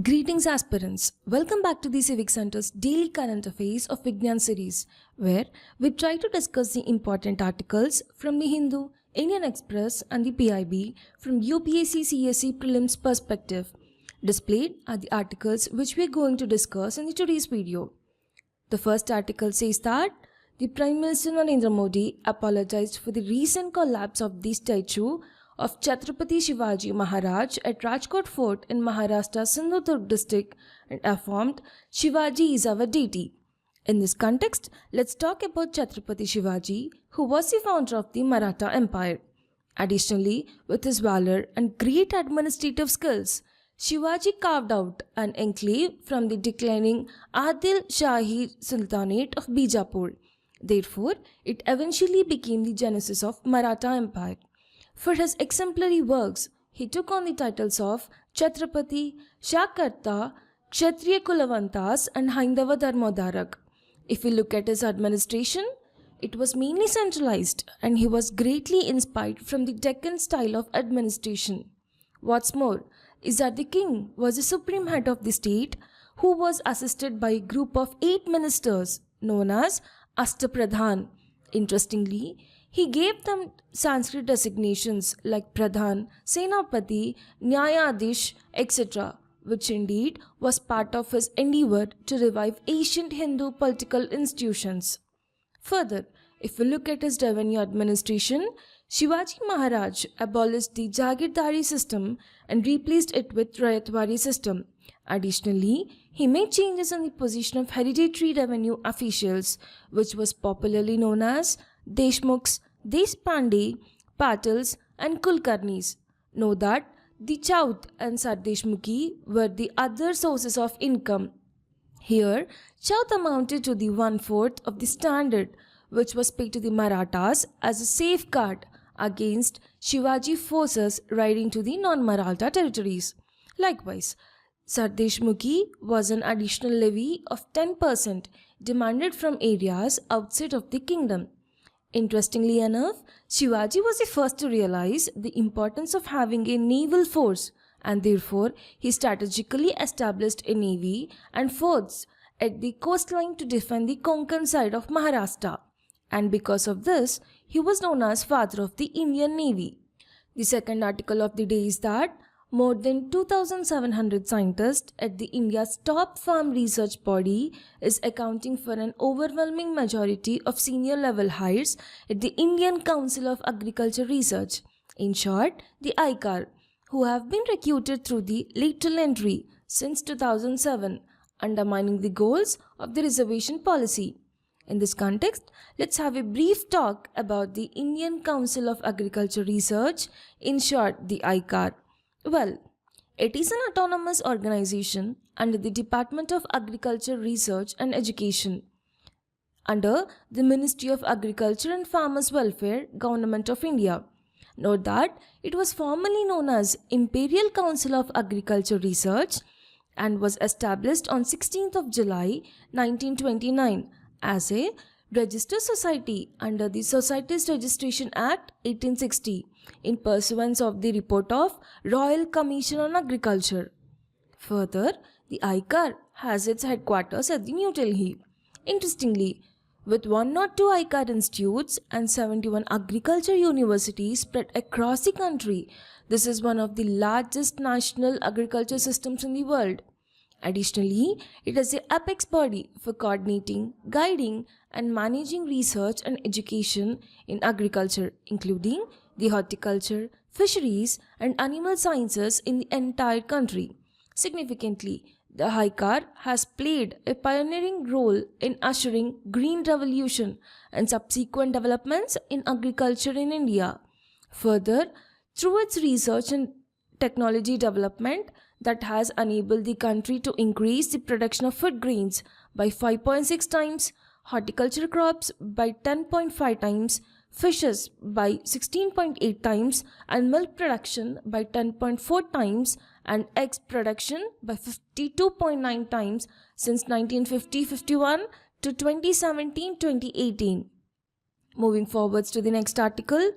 Greetings aspirants, welcome back to the Civic Centre's daily current affairs of Vignan series, where we try to discuss the important articles from the Hindu, Indian Express and the PIB from UPSC CSE prelims perspective. Displayed are the articles which we are going to discuss in today's video. The first article says that the Prime Minister Narendra Modi apologized for the recent collapse of the statue of Chatrapathi Shivaji Maharaj at Rajkot Fort in Maharashtra's Sindhudurg district and affirmed Shivaji is our deity. In this context, let's talk about Chatrapathi Shivaji, who was the founder of the Maratha Empire. Additionally, with his valor and great administrative skills, Shivaji carved out an enclave from the declining Adil Shahi Sultanate of Bijapur. Therefore, it eventually became the genesis of Maratha Empire. For his exemplary works, he took on the titles of Chatrapati, Shakarta, Kshatriya Kulavantas and Haindava Dharmodarak. If we look at his administration, it was mainly centralized and he was greatly inspired from the Deccan style of administration. What's more, is that the king was the supreme head of the state who was assisted by a group of 8 ministers known as Ashtapradhan. Interestingly, he gave them Sanskrit designations like Pradhan, Senapati, Nyayadish, etc., which indeed was part of his endeavor to revive ancient Hindu political institutions. Further, if we look at his revenue administration, Shivaji Maharaj abolished the Jagirdari system and replaced it with Rayatwari system. Additionally, he made changes in the position of hereditary revenue officials, which was popularly known as Deshmukhs, Deshpande, Patils and Kulkarnis. Note that the Chaut and Sardeshmukhi were the other sources of income. Here, Chaut amounted to the 1/4 of the standard, which was paid to the Marathas as a safeguard against Shivaji forces riding to the non-Maratha territories. Likewise, Sardeshmukhi was an additional levy of 10% demanded from areas outside of the kingdom. Interestingly enough, Shivaji was the first to realize the importance of having a naval force, and therefore he strategically established a navy and forts at the coastline to defend the Konkan side of Maharashtra, and because of this, he was known as father of the Indian Navy. The second article of the day is that more than 2,700 scientists at the India's top farm research body is accounting for an overwhelming majority of senior level hires at the Indian Council of Agriculture Research, in short, the ICAR, who have been recruited through the lateral entry since 2007, undermining the goals of the reservation policy. In this context, let's have a brief talk about the Indian Council of Agriculture Research, in short, the ICAR. Well, it is an autonomous organization under the Department of Agriculture Research and Education, under the Ministry of Agriculture and Farmers Welfare, Government of India. Note that it was formerly known as Imperial Council of Agriculture Research and was established on 16th of July 1929 as a registered society under the Societies Registration Act 1860 in pursuance of the report of Royal Commission on Agriculture. Further, the ICAR has its headquarters at the New Delhi. Interestingly, with 102 ICAR institutes and 71 agriculture universities spread across the country, this is one of the largest national agriculture systems in the world. Additionally, it is the apex body for coordinating, guiding and managing research and education in agriculture, including the horticulture, fisheries and animal sciences in the entire country. Significantly, the ICAR has played a pioneering role in ushering green revolution and subsequent developments in agriculture in India. Further, through its research and technology development, that has enabled the country to increase the production of food grains by 5.6 times, horticulture crops by 10.5 times, fishes by 16.8 times, and milk production by 10.4 times, and eggs production by 52.9 times since 1950-51 to 2017-2018. Moving forwards to the next article,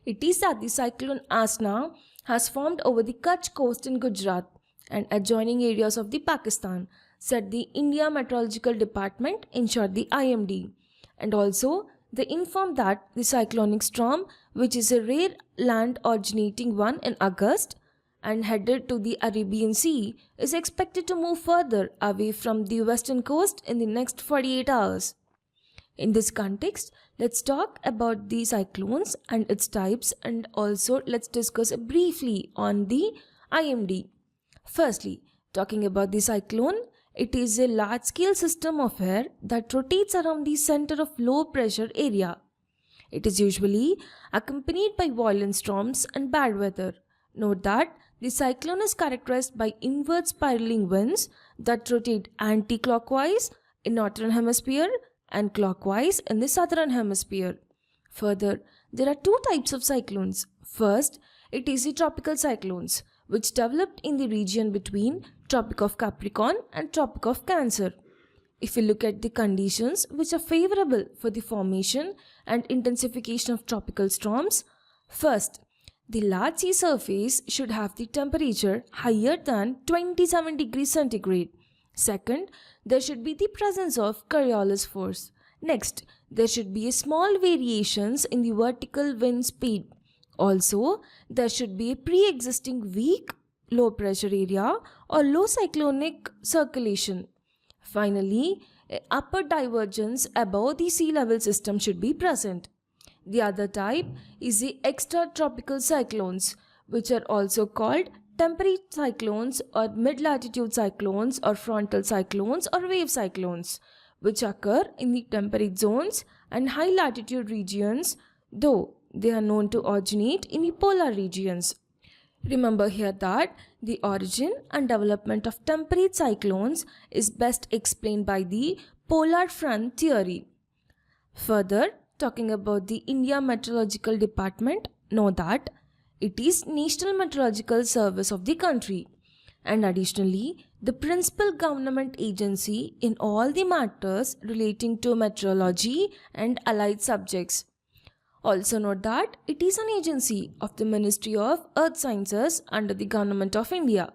it is that the cyclone Asna has formed over the Kutch coast in Gujarat and adjoining areas of the Pakistan, said the India Meteorological Department, in short the IMD. And also, they informed that the cyclonic storm, which is a rare land originating one in August and headed to the Arabian Sea, is expected to move further away from the western coast in the next 48 hours. In this context, let's talk about the cyclones and its types, and also let's discuss briefly on the IMD. Firstly, talking about the cyclone, it is a large-scale system of air that rotates around the center of low-pressure area. It is usually accompanied by violent storms and bad weather. Note that the cyclone is characterized by inward spiraling winds that rotate anti-clockwise in northern hemisphere and clockwise in the southern hemisphere. Further, there are two types of cyclones. First, it is the tropical cyclones, which developed in the region between Tropic of Capricorn and Tropic of Cancer. If we look at the conditions which are favorable for the formation and intensification of tropical storms, first, the large sea surface should have the temperature higher than 27 degrees centigrade. Second, there should be the presence of Coriolis force. Next, there should be a small variations in the vertical wind speed. Also, there should be a pre-existing weak low pressure area or low cyclonic circulation. Finally, an upper divergence above the sea level system should be present. The other type is the extratropical cyclones, which are also called temperate cyclones or mid-latitude cyclones or frontal cyclones or wave cyclones, which occur in the temperate zones and high latitude regions, though they are known to originate in the polar regions. Remember here that the origin and development of temperate cyclones is best explained by the polar front theory. Further, talking about the India Meteorological Department, know that it is National Meteorological Service of the country and additionally the principal government agency in all the matters relating to meteorology and allied subjects. Also note that it is an agency of the Ministry of Earth Sciences under the Government of India.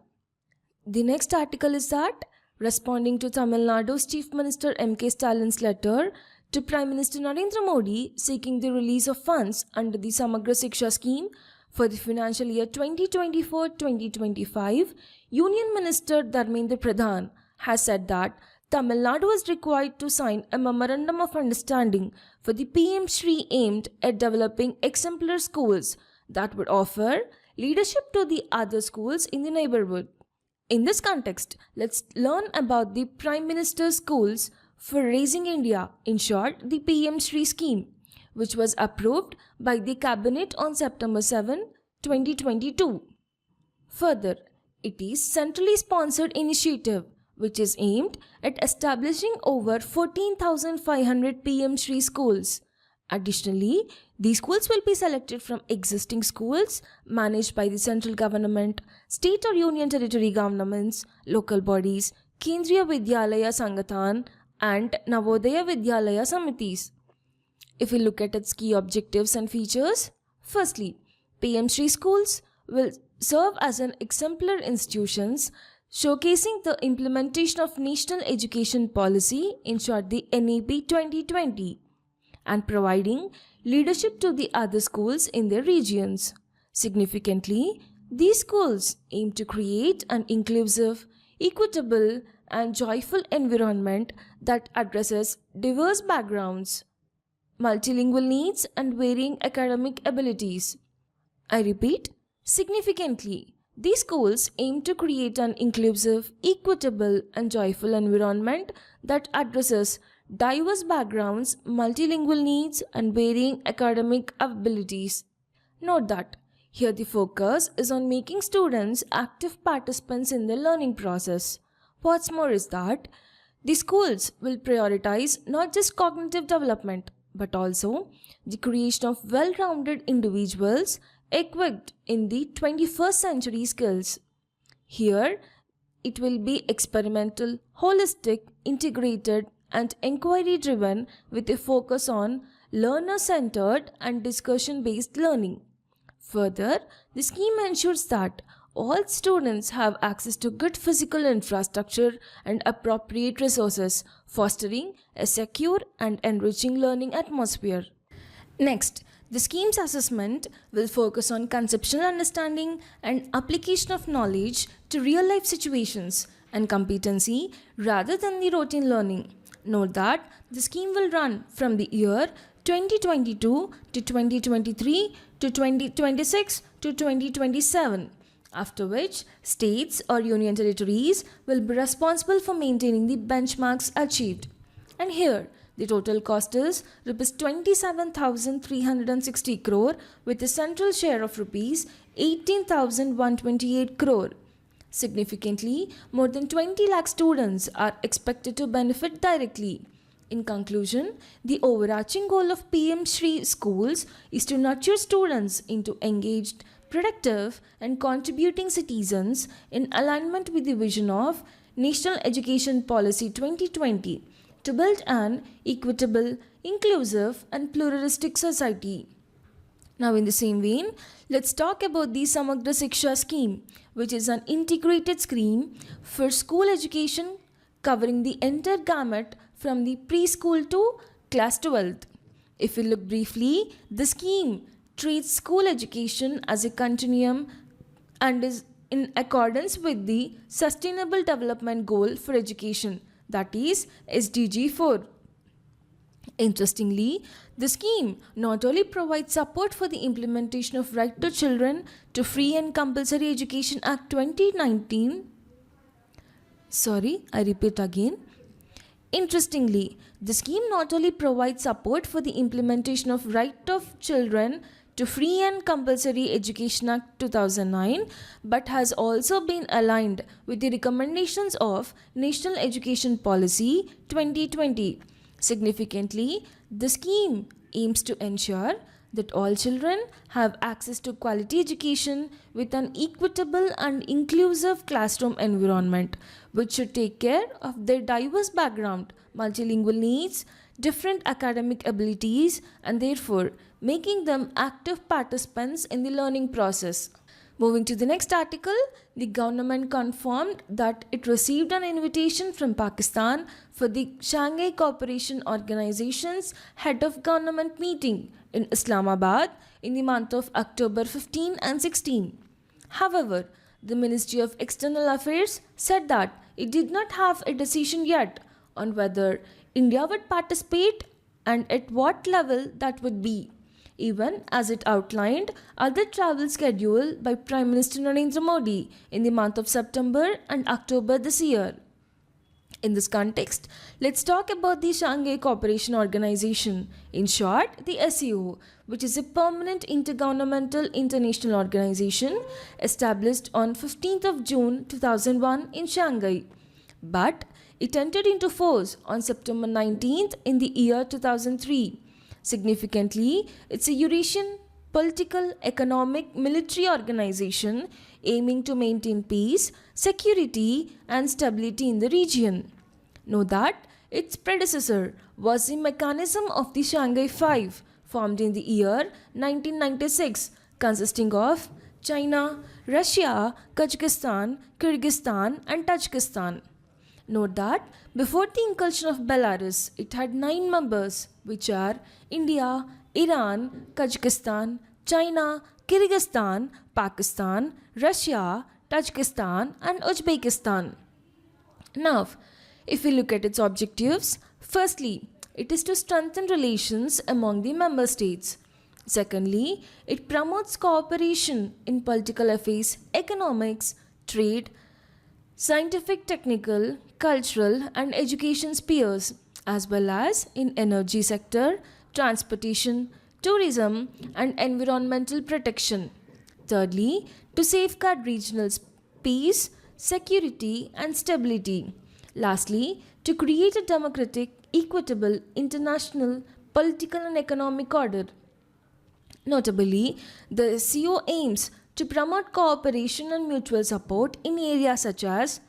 The next article is that, responding to Tamil Nadu's Chief Minister M.K. Stalin's letter to Prime Minister Narendra Modi seeking the release of funds under the Samagra Shiksha scheme for the financial year 2024-2025, Union Minister Dharmendra Pradhan has said that Tamil Nadu is required to sign a memorandum of understanding for the PM-SHRI aimed at developing exemplar schools that would offer leadership to the other schools in the neighborhood. In this context, let's learn about the Prime Minister's Schools for Raising India, in short, the PM-SHRI scheme, which was approved by the Cabinet on September 7, 2022. Further, it is centrally sponsored initiative which is aimed at establishing over 14,500 PM-SHRI schools. Additionally, these schools will be selected from existing schools managed by the central government, state or union territory governments, local bodies, Kendriya Vidyalaya Sangathan and Navodaya Vidyalaya Samitis. If we look at its key objectives and features, firstly, PM-SHRI schools will serve as an exemplar institutions showcasing the implementation of National Education Policy, in short the NEP 2020, and providing leadership to the other schools in their regions. Significantly, these schools aim to create an inclusive, equitable, and joyful environment that addresses diverse backgrounds, multilingual needs, and varying academic abilities. I repeat, significantly, these schools aim to create an inclusive, equitable, and joyful environment that addresses diverse backgrounds, multilingual needs, and varying academic abilities. Note that here the focus is on making students active participants in the learning process. What's more is that the schools will prioritize not just cognitive development but also the creation of well-rounded individuals equipped in the 21st century skills. Here, it will be experimental, holistic, integrated, and inquiry-driven with a focus on learner-centered and discussion-based learning. Further, the scheme ensures that all students have access to good physical infrastructure and appropriate resources, fostering a secure and enriching learning atmosphere. Next, the scheme's assessment will focus on conceptual understanding and application of knowledge to real life situations and competency rather than the routine learning. Note that the scheme will run from the year 2022 to 2023 to 2026 to 2027, after which states or union territories will be responsible for maintaining the benchmarks achieved. And here, the total cost is Rs 27,360 crore with a central share of Rs 18,128 crore. Significantly, more than 20 lakh students are expected to benefit directly. In conclusion, the overarching goal of PM SHRI schools is to nurture students into engaged, productive and contributing citizens in alignment with the vision of National Education Policy 2020 to build an equitable, inclusive and pluralistic society. Now in the same vein, let's talk about the Samagra Shiksha scheme, which is an integrated scheme for school education covering the entire gamut from the preschool to class 12th. If we look briefly, the scheme treats school education as a continuum and is in accordance with the Sustainable Development Goal for Education, that is SDG 4. Interestingly, the scheme not only provides support for the implementation of Right to Children to Free and Compulsory Education Act 2019. Interestingly, the scheme not only provides support for the implementation of Right of Children to Free and Compulsory Education Act 2009, but has also been aligned with the recommendations of National Education Policy 2020. Significantly, the scheme aims to ensure that all children have access to quality education with an equitable and inclusive classroom environment, which should take care of their diverse background, multilingual needs, different academic abilities, and therefore making them active participants in the learning process. Moving to the next article, the government confirmed that it received an invitation from Pakistan for the Shanghai Cooperation Organization's Head of Government meeting in Islamabad in the month of October 15 and 16. However, the Ministry of External Affairs said that it did not have a decision yet on whether India would participate and at what level that would be, even as it outlined other travel schedule by Prime Minister Narendra Modi in the month of September and October this year. In this context, let's talk about the Shanghai Cooperation Organization, in short the SCO, which is a permanent intergovernmental international organization established on 15th of June 2001 in Shanghai. But it entered into force on September 19th in the year 2003. Significantly, it's a Eurasian political, economic, military organization aiming to maintain peace, security and stability in the region. Note that its predecessor was the mechanism of the Shanghai Five, formed in the year 1996, consisting of China, Russia, Kazakhstan, Kyrgyzstan and Tajikistan. Note that before the incursion of Belarus, it had 9 members, which are India, Iran, Kazakhstan, China, Kyrgyzstan, Pakistan, Russia, Tajikistan and Uzbekistan. Now, if we look at its objectives, firstly, it is to strengthen relations among the member states. Secondly, it promotes cooperation in political affairs, economics, trade, scientific, technical, cultural and education spheres, as well as in energy sector, transportation, tourism and environmental protection. Thirdly, to safeguard regional peace, security and stability. Lastly, to create a democratic, equitable, international, political and economic order. Notably, the SCO aims to promote cooperation and mutual support in areas such as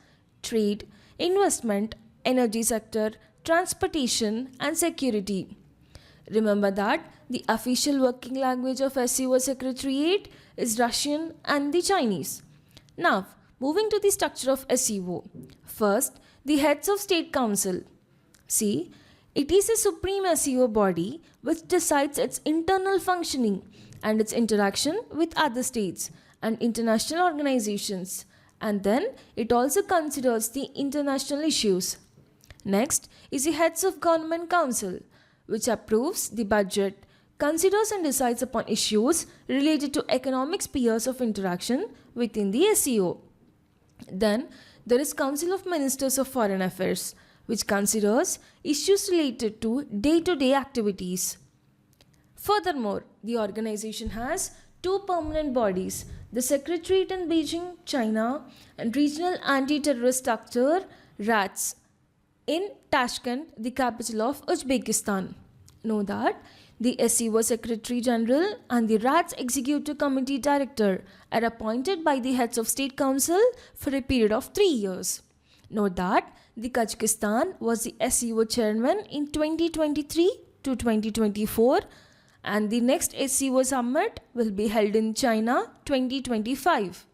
trade, investment, energy sector, transportation and security. Remember that the official working language of SCO Secretariat is Russian and the Chinese. Now, moving to the structure of SEO. First, the heads of State Council. See, it is a supreme SEO body which decides its internal functioning and its interaction with other states and international organizations, and then it also considers the international issues. Next is the heads of Government Council, which approves the budget, considers and decides upon issues related to economic spheres of interaction within the SEO. Then there is Council of Ministers of Foreign Affairs, which considers issues related to day-to-day activities. Furthermore, the organization has two permanent bodies, the Secretariat in Beijing, China, and Regional Anti-Terrorist Structure RATS in Tashkent, the capital of Uzbekistan. Know that the SEO Secretary General and the RATS Executive Committee Director are appointed by the heads of State Council for a period of 3 years. Note that the Kazakhstan was the SEO chairman in 2023 to 2024, and the next SEO summit will be held in China 2025.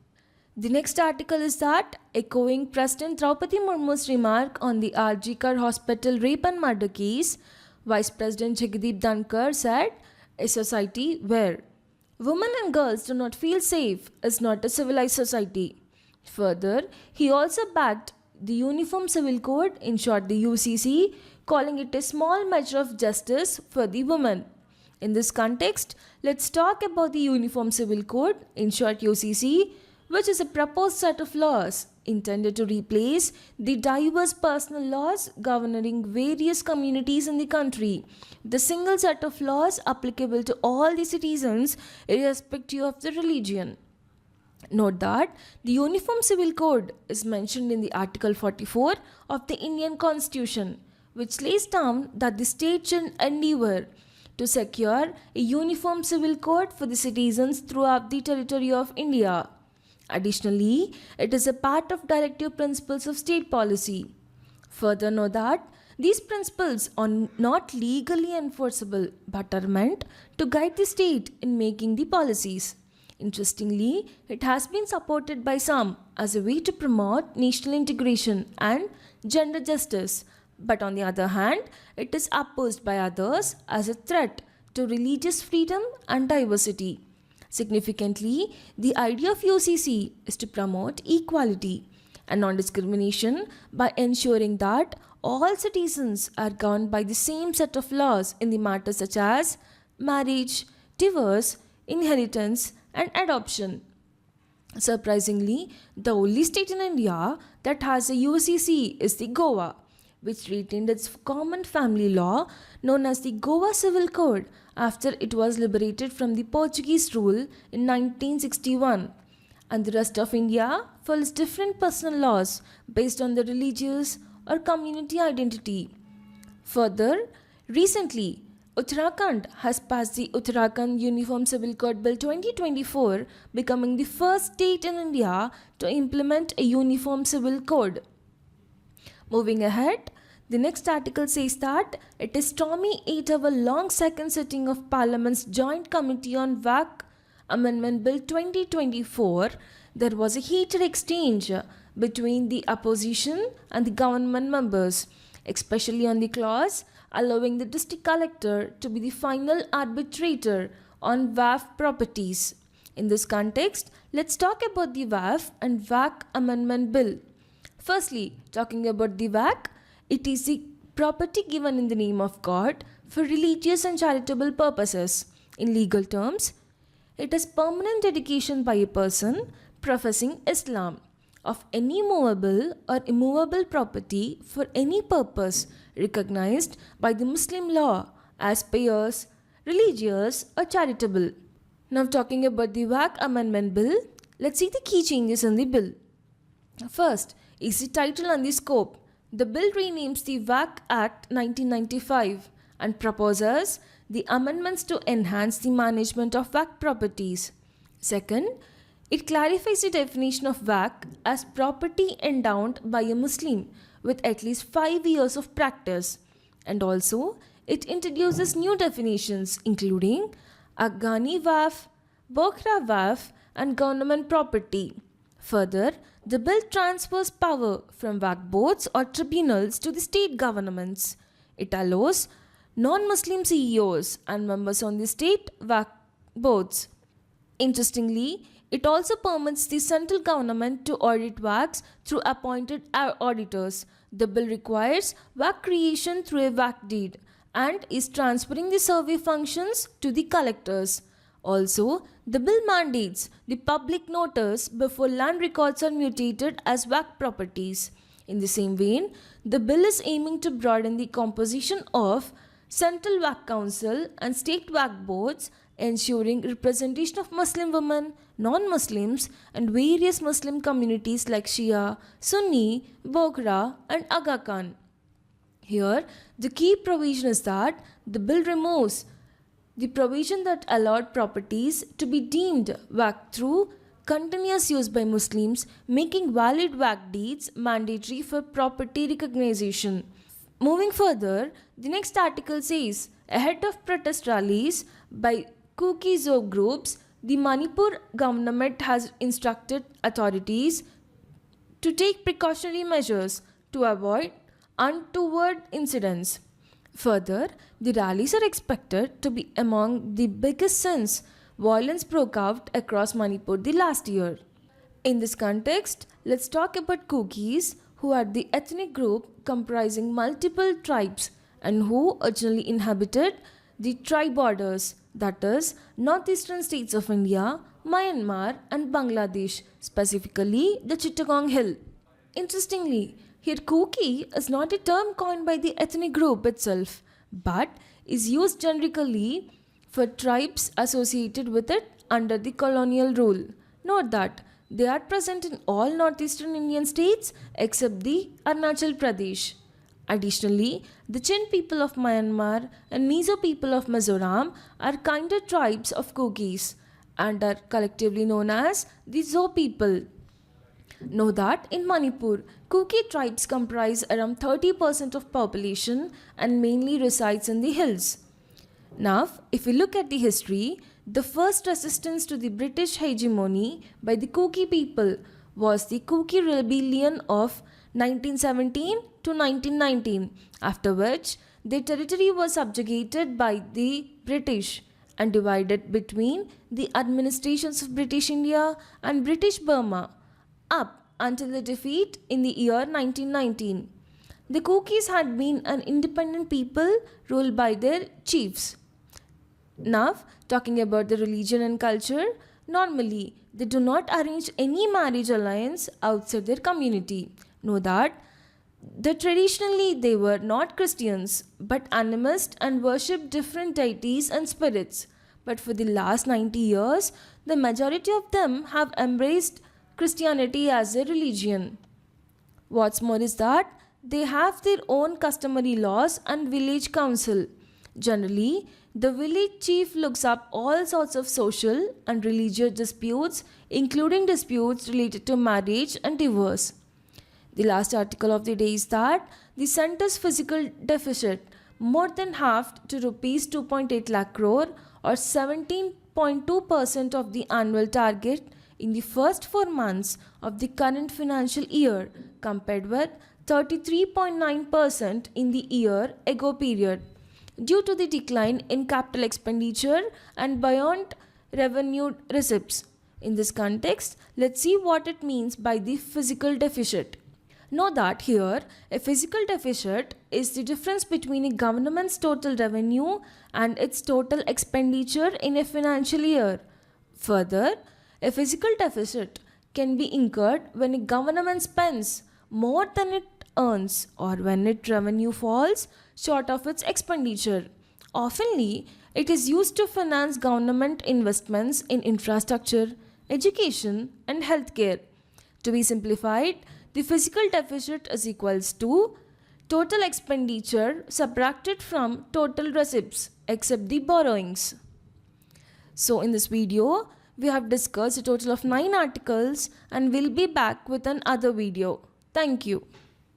The next article is that, echoing President Draupadi Murmu's remark on the ICAR hospital rape and murder case, Vice President Jagdeep Dhankar said, a society where women and girls do not feel safe is not a civilized society. Further, he also backed the Uniform Civil Code, in short the UCC, calling it a small measure of justice for the women. In this context, let's talk about the Uniform Civil Code, in short UCC, which is a proposed set of laws intended to replace the diverse personal laws governing various communities in the country. The single set of laws applicable to all the citizens irrespective of the religion. Note that the Uniform Civil Code is mentioned in the Article 44 of the Indian Constitution, which lays down that the state should endeavour to secure a uniform civil code for the citizens throughout the territory of India. Additionally, it is a part of directive principles of state policy. Further, note that these principles are not legally enforceable but are meant to guide the state in making the policies. Interestingly, it has been supported by some as a way to promote national integration and gender justice, but on the other hand, it is opposed by others as a threat to religious freedom and diversity. Significantly, the idea of UCC is to promote equality and non-discrimination by ensuring that all citizens are governed by the same set of laws in the matters such as marriage, divorce, inheritance, and adoption. Surprisingly, the only state in India that has a UCC is the Goa, which retained its common family law known as the Goa Civil Code after it was liberated from the Portuguese rule in 1961, and the rest of India follows different personal laws based on the religious or community identity. Further, recently, Uttarakhand has passed the Uttarakhand Uniform Civil Code Bill 2024, becoming the first state in India to implement a uniform civil code. Moving ahead, the next article says that at a stormy 8-hour-long second sitting of Parliament's Joint Committee on Waqf Amendment Bill 2024, there was a heated exchange between the opposition and the government members, especially on the clause allowing the district collector to be the final arbitrator on Waqf properties. In this context, let's talk about the Waqf and Waqf Amendment Bill. Firstly, talking about the Waqf, it is the property given in the name of God for religious and charitable purposes. In legal terms, it is permanent dedication by a person professing Islam of any movable or immovable property for any purpose recognized by the Muslim law as pious, religious, or charitable. Now, talking about the Waqf Amendment Bill, let's see the key changes in the bill. First is the title and the scope. The bill renames the Waqf Act 1995 and proposes the amendments to enhance the management of Waqf properties. Second, it clarifies the definition of Waqf as property endowed by a Muslim with at least 5 years of practice, and also it introduces new definitions including Afghani Waqf, Bokhara Waqf, and government property. Further, the bill transfers power from Waqf boards or tribunals to the state governments. It allows non-Muslim CEOs and members on the state Waqf boards. Interestingly, it also permits the central government to audit Waqfs through appointed auditors. The bill requires Waqf creation through a Waqf deed and is transferring the survey functions to the collectors. Also, the bill mandates the public notice before land records are mutated as Waqf properties. In the same vein, the bill is aiming to broaden the composition of Central Waqf Council and State Waqf boards, ensuring representation of Muslim women, non-Muslims and various Muslim communities like Shia, Sunni, Bogra and Aga Khan. Here, the key provision is that the bill removes the provision that allowed properties to be deemed Waqf through continuous use by Muslims, making valid Waqf deeds mandatory for property recognition. Moving further, the next article says, ahead of protest rallies by Kuki-Zo groups, the Manipur government has instructed authorities to take precautionary measures to avoid untoward incidents. Further, the rallies are expected to be among the biggest since violence broke out across Manipur the last year. In this context, let's talk about Kukis, who are the ethnic group comprising multiple tribes and who originally inhabited the tribe borders, that is, northeastern states of India, Myanmar and Bangladesh, specifically the Chittagong Hill. Interestingly, here Kuki is not a term coined by the ethnic group itself, but is used generically for tribes associated with it under the colonial rule. Note that they are present in all northeastern Indian states except the Arunachal Pradesh. Additionally, the Chin people of Myanmar and Mizo people of Mizoram are kinder tribes of Kukis and are collectively known as the Zo people. Know that in Manipur, Kuki tribes comprise around 30% of population and mainly resides in the hills. Now, if we look at the history, the first resistance to the British hegemony by the Kuki people was the Kuki Rebellion of 1917 to 1919, after which their territory was subjugated by the British and divided between the administrations of British India and British Burma, up until the defeat in the year 1919. The Kukis had been an independent people ruled by their chiefs. Now, talking about the religion and culture, normally they do not arrange any marriage alliance outside their community. Know that traditionally they were not Christians but animists and worshipped different deities and spirits. But for the last 90 years, the majority of them have embraced Christianity as a religion. What's more is that they have their own customary laws and village council. Generally, the village chief looks up all sorts of social and religious disputes, including disputes related to marriage and divorce. The last article of the day is that the centre's fiscal deficit more than halved to Rs 2.8 lakh crore or 17.2% of the annual target in the first 4 months of the current financial year compared with 33.9% in the year ago period due to the decline in capital expenditure and buoyant revenue receipts. In this context, let's see what it means by the fiscal deficit. Know that here, a fiscal deficit is the difference between a government's total revenue and its total expenditure in a financial year. Further, a fiscal deficit can be incurred when a government spends more than it earns or when its revenue falls short of its expenditure. Oftenly, it is used to finance government investments in infrastructure, education and healthcare. To be simplified, the fiscal deficit is equals to total expenditure subtracted from total receipts except the borrowings. So in this video, we have discussed a total of 9 articles and we'll be back with another video. Thank you.